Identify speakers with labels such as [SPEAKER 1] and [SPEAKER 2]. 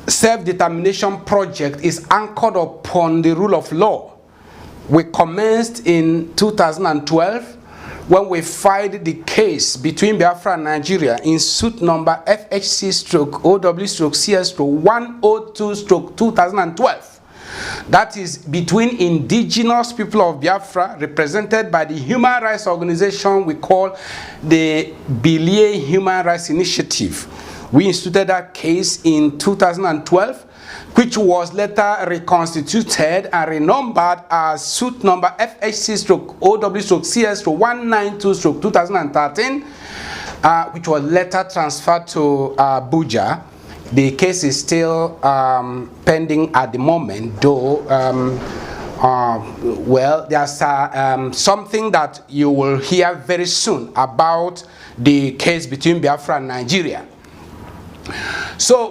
[SPEAKER 1] self-determination project is anchored upon the rule of law. We commenced in 2012 when we filed the case between Biafra and Nigeria in suit number FHC/OW/CS/102/2012. That is between indigenous people of Biafra, represented by the human rights organization we call the Bilie Human Rights Initiative. We instituted that case in 2012, which was later reconstituted and renumbered as suit number FHC/OW/CS/192/2013, which was later transferred to Abuja. The case is still pending at the moment, though. Well, there's something that you will hear very soon about the case between Biafra and Nigeria. So